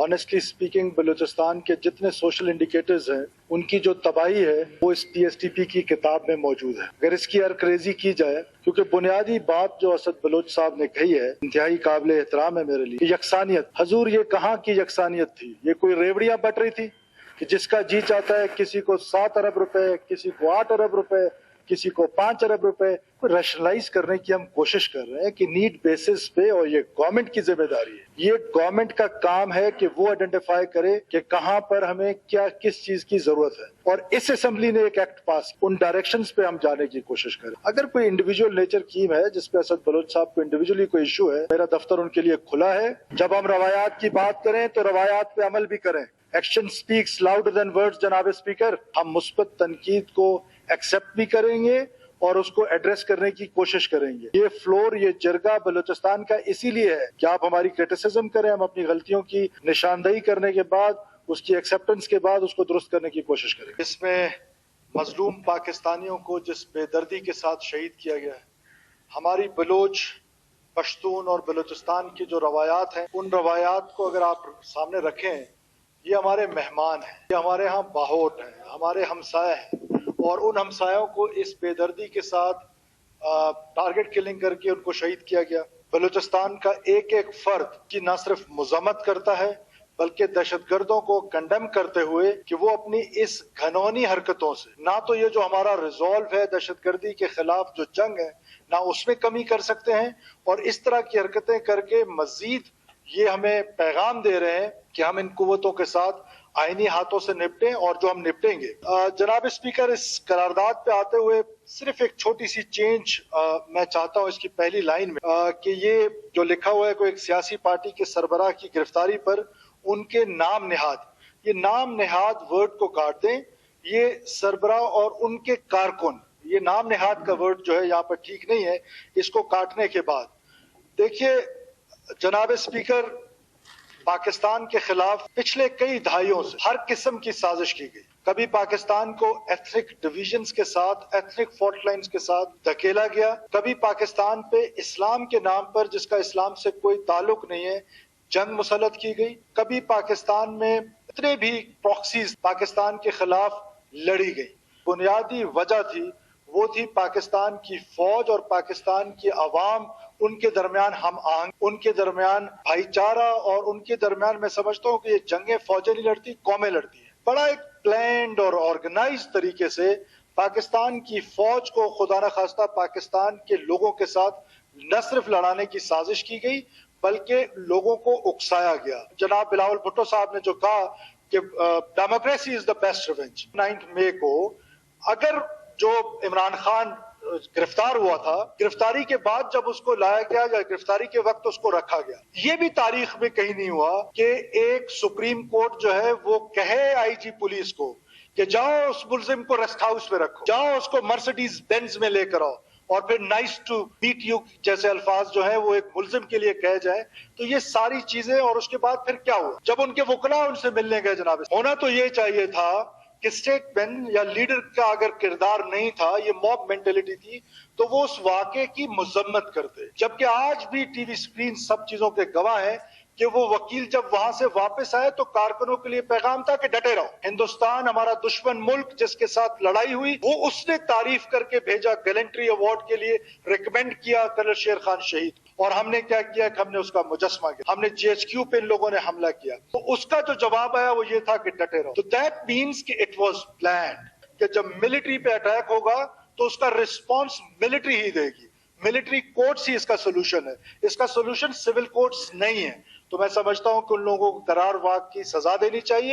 Honestly speaking Balochistan के जितने social indicators हैं उनकी जो तबाही है वो इस TSTP की किताब में मौजूद है। अगर इसकी अरक्रेजी की जाए, क्योंकि बुनियादी बात जो असद बलोच साहब ने कही है इंतहाई काबिल एहतराम है मेरे लिए, यकसानियत। हजूर ये कहाँ की यकसानियत थी? ये कोई रेवड़ियां बट रही थी कि जिसका जी चाहता है किसी को 7 अरब रुपए, किसी को 8 अरब रुपए, किसी को 5 अरब रुपए रैशनलाइज करने की हम कोशिश कर रहे हैं कि नीड बेसिस पे, और ये गवर्नमेंट की जिम्मेदारी है, ये गवर्नमेंट का काम है कि वो आइडेंटिफाई करे कि कहां पर हमें क्या किस चीज की जरूरत है, और इस असेंबली ने एक एक्ट पास, उन डायरेक्शंस पे हम जाने की कोशिश करें। अगर कोई इंडिविजुअल नेचर कीम है जिसपे असद बलोच साहब को इंडिविजुअली कोई इशू है, मेरा दफ्तर उनके लिए खुला है। जब हम रवायात की बात करें तो रवायात पे अमल भी करें। Action speaks louder than words जनाब स्पीकर। हम मुस्बत तनकीद को एक्सेप्ट भी करेंगे और उसको एड्रेस करने की कोशिश करेंगे। ये फ्लोर, ये जरगा बलूचिस्तान का इसीलिए है कि आप हमारी क्रिटिसिज्म करें, हम अपनी गलतियों की निशानदेही करने के बाद, उसकी एक्सेप्टेंस के बाद उसको दुरुस्त करने की कोशिश करें। इसमें मजलूम पाकिस्तानियों को जिस बेदर्दी के साथ शहीद किया गया है, हमारी बलोच, पश्तून और बलूचिस्तान की जो रवायात हैं, उन रवायात को अगर आप सामने रखें, ये हमारे मेहमान हैं, ये हमारे यहाँ बाहोट हैं, हमारे हमसाए हैं, और उन हमसायों को इस बेदर्दी के साथ टारगेट किलिंग करके उनको शहीद किया गया। बलूचिस्तान का एक एक फर्द की न सिर्फ मजम्मत करता है बल्कि दहशतगर्दों को कंडेम करते हुए कि वो अपनी इस घनौनी हरकतों से, ना तो ये जो हमारा रिजॉल्व है दहशतगर्दी के खिलाफ जो जंग है, ना उसमें कमी कर सकते हैं, और इस तरह की हरकतें करके मजीद ये हमें पैगाम दे रहे हैं कि हम इन कुव्वतों के साथ आईनी हाथों से निपटें, और जो हम निपटेंगे। जनाब स्पीकर, इस करारदाद पे आते हुए सिर्फ एक छोटी सी चेंज मैं चाहता हूं इसकी पहली लाइन में, कि ये जो लिखा हुआ है कोई एक सियासी पार्टी के सरबराह की गिरफ्तारी पर उनके नाम नेहाद, ये नाम नेहाद वर्ड को काट दें। ये सरबराह और उनके कारकुन, ये नाम नेहाद का वर्ड जो है यहाँ पर ठीक नहीं है, इसको काटने के बाद देखिए जनाब स्पीकर, पाकिस्तान के खिलाफ पिछले कई दहाइयों से हर किस्म की साजिश की गई। कभी पाकिस्तान को एथनिक डिविजन्स के साथ, एथनिक फॉल्ट लाइन्स के साथ धकेला गया, कभी पाकिस्तान पे इस्लाम के नाम पर, जिसका इस्लाम से कोई ताल्लुक नहीं है, जंग मुसल्लत की गई, कभी पाकिस्तान में इतने भी प्रॉक्सीज पाकिस्तान के खिलाफ लड़ी गई। बुनियादी वजह थी, वो थी पाकिस्तान की फौज और पाकिस्तान की आवाम, उनके दरमियान हम आहंग, उनके दरमियान भाईचारा, और उनके दरमियान मैं समझता हूँ कि ये जंगें फौजें नहीं लड़ती, कौमें लड़ती हैं। बड़ा एक प्लान्ड और ऑर्गेनाइज तरीके से पाकिस्तान की फौज को खुदा न खास्ता पाकिस्तान के लोगों के साथ न सिर्फ लड़ाने की साजिश की गई बल्कि लोगों को उकसाया गया। जनाब बिलावल भुट्टो साहब ने जो कहा कि democracy is the best revenge, 9 मई को अगर जो इमरान खान गिरफ्तार हुआ था, गिरफ्तारी के बाद जब उसको लाया गया या गिरफ्तारी के वक्त उसको रखा गया, ये भी तारीख में कहीं नहीं हुआ कि एक सुप्रीम कोर्ट जो है वो कहे आईजी पुलिस को कि जाओ उस मुल्जिम को रेस्ट हाउस में रखो, जाओ उसको मर्सिडीज बेंज में लेकर आओ, और फिर नाइस टू बीट यू जैसे अल्फाज जो है वो एक मुल्जिम के लिए कहे जाए। तो ये सारी चीजें, और उसके बाद फिर क्या हुआ जब उनके वकला उनसे मिलने गए, जनाब होना तो ये चाहिए था कि स्टेटमैन या लीडर का अगर किरदार नहीं था, ये मॉब मेंटेलिटी थी, तो वो उस वाक़े की मजम्मत करते। जबकि आज भी टीवी स्क्रीन सब चीजों के गवाह है कि वो वकील जब वहां से वापस आए तो कारकुनों के लिए पैगाम था कि डटे रहो, हिंदुस्तान हमारा दुश्मन मुल्क जिसके साथ लड़ाई हुई, वो उसने तारीफ करके भेजा, गैलेंट्री अवार्ड के लिए रिकमेंड किया कर्नल शेर खान शहीद, और हमने क्या किया कि हमने उसका मुजस्मा किया, हमने GHQ पे इन लोगों ने हमला किया, तो उसका जो जवाब आया वो ये था कि डटे रहो। तो दैट मीन्स कि इट वाज प्लान्ड कि जब मिलिट्री पे अटैक होगा तो उसका रिस्पॉन्स मिलिट्री ही देगी, मिलिट्री कोर्ट्स ही इसका सोल्यूशन है, इसका सोल्यूशन सिविल कोर्ट्स नहीं है। तो मैं समझता हूं कि उन लोगों को करार वाक़ की सजा देनी चाहिए।